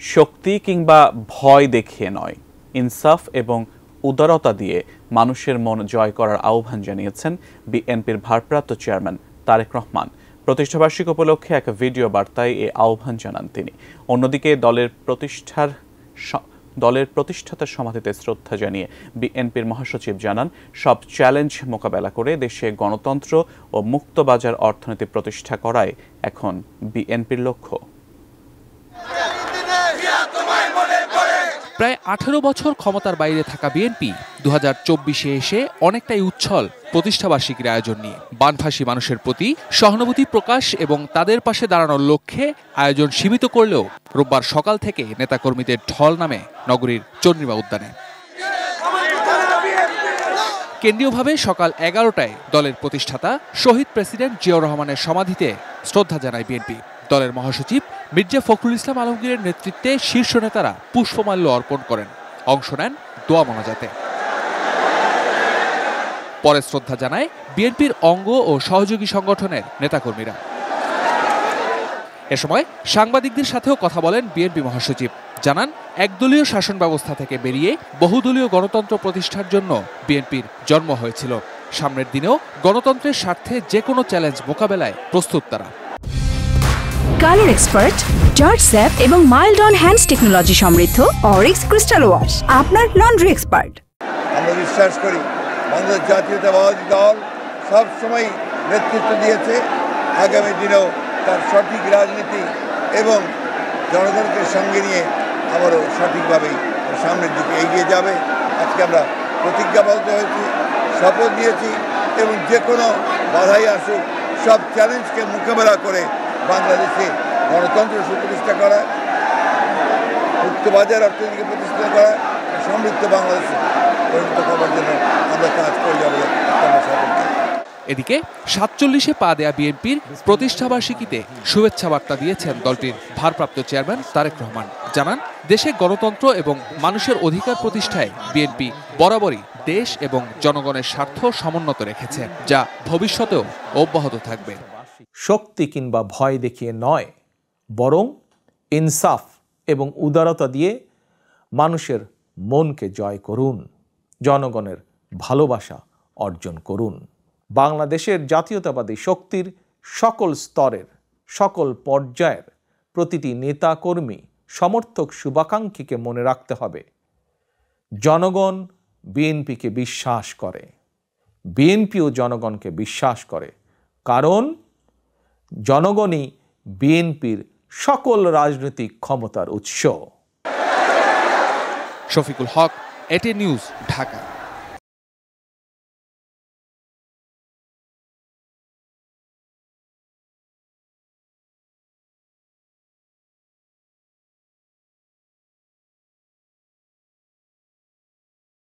শক্তি কিংবা ভয় দেখিয়ে নয়, ইনসাফ এবং উদারতা দিয়ে মানুষের মন জয় করার আহ্বান জানিয়েছেন বিএনপির ভারপ্রাপ্ত চেয়ারম্যান তারেক রহমান। প্রতিষ্ঠাবার্ষিকী উপলক্ষে এক ভিডিও বার্তায় এ আহ্বান জানান তিনি। অন্যদিকে দলের প্রতিষ্ঠাতার সমাধিতে শ্রদ্ধা জানিয়ে বিএনপির মহাসচিব জানান, সব চ্যালেঞ্জ মোকাবেলা করে দেশে গণতন্ত্র ও মুক্তবাজার অর্থনীতি প্রতিষ্ঠা করাই এখন বিএনপির লক্ষ্য। প্রায় 18 বছর ক্ষমতার বাইরে থাকা বিএনপি 2024-এ এসে অনেকটাই উচ্ছল প্রতিষ্ঠাবার্ষিকীর আয়োজন নিয়ে। বানভাসী মানুষের প্রতি সহানুভূতি প্রকাশ এবং তাদের পাশে দাঁড়ানোর লক্ষ্যে আয়োজন সীমিত করলেও রোববার সকাল থেকে নেতাকর্মীদের ঢল নামে নগরীর চন্দ্রিমা উদ্যানে। কেন্দ্রীয়ভাবে সকাল 11টায় দলের প্রতিষ্ঠাতা শহীদ প্রেসিডেন্ট জিয়াউর রহমানের সমাধিতে শ্রদ্ধা জানায় বিএনপি। দলের মহাসচিব মির্জা ফখরুল ইসলাম আলমগীরের নেতৃত্বে শীর্ষ নেতারা পুষ্পমাল্য অর্পণ করেন, অংশ নেন দোয়া মোনাজাতে। পরে শ্রদ্ধা জানায় বিএনপির অঙ্গ ও সহযোগী সংগঠনের নেতাকর্মীরা। এ সময় সাংবাদিকদের সাথেও কথা বলেন বিএনপি মহাসচিব। জানান, একদলীয় শাসন ব্যবস্থা থেকে বেরিয়ে বহুদলীয় গণতন্ত্র প্রতিষ্ঠার জন্য বিএনপির জন্ম হয়েছিল। সামনের দিনেও গণতন্ত্রের স্বার্থে যে কোনো চ্যালেঞ্জ মোকাবেলায় প্রস্তুত তারা। কালার এক্সপার্ট, জর্জ স্যাপ এবং মাইল্ড অন হ্যান্ডস টেকনোলজি সমৃদ্ধ অরিক্স ক্রিস্টাল ওয়াশ আপনার লন্ড্রি এক্সপার্ট। আমরা বিশ্বাস করি বাংলাদেশ জাতীয়তাবাদী দল সবসময় নেতৃত্ব দিয়েছে, আগামী দিনেও তার সঠিক রাজনীতি এবং জনগণকে সঙ্গে নিয়ে আবারও সঠিকভাবেই সামনের দিকে এগিয়ে যাবে। আজকে আমরা প্রতিজ্ঞাবদ্ধ হয়েছি, শপথ নিয়েছি এবং যে কোনো বাধাই আসুক সব চ্যালেঞ্জকে মোকাবেলা করে বাংলাদেশে গণতন্ত্র সুপ্রতিষ্ঠা করা, মুক্তবাজার অর্থনীতিকে প্রতিষ্ঠা করা, সমৃদ্ধ বাংলাদেশে পরিণত করার জন্য আমরা কাজ করে যাব। এদিকে 47-এ পা দেয়া বিএনপির প্রতিষ্ঠাবার্ষিকীতে শুভেচ্ছা বার্তা দিয়েছেন দলটির ভারপ্রাপ্ত চেয়ারম্যান তারেক রহমান। জানান, দেশে গণতন্ত্র এবং মানুষের অধিকার প্রতিষ্ঠায় বিএনপি বরাবরই দেশ এবং জনগণের স্বার্থ সমুন্নত রেখেছে, যা ভবিষ্যতেও অব্যাহত থাকবে। শক্তি কিংবা ভয় দেখিয়ে নয়, বরং ইনসাফ এবং উদারতা দিয়ে মানুষের মনকে জয় করুন, জনগণের ভালোবাসা অর্জন করুন। বাংলাদেশের জাতীয়তাবাদী শক্তির সকল স্তরের, সকল পর্যায়ের প্রতিটি নেতা কর্মী, সমর্থক, শুভাকাঙ্ক্ষীকে মনে রাখতে হবে, জনগণ বিএনপিকে বিশ্বাস করে, বিএনপিও জনগণকে বিশ্বাস করে, কারণ জনগণই বিএনপির সকল রাজনৈতিক ক্ষমতার উৎস। শফিকুল হক, এটি নিউজ, ঢাকা।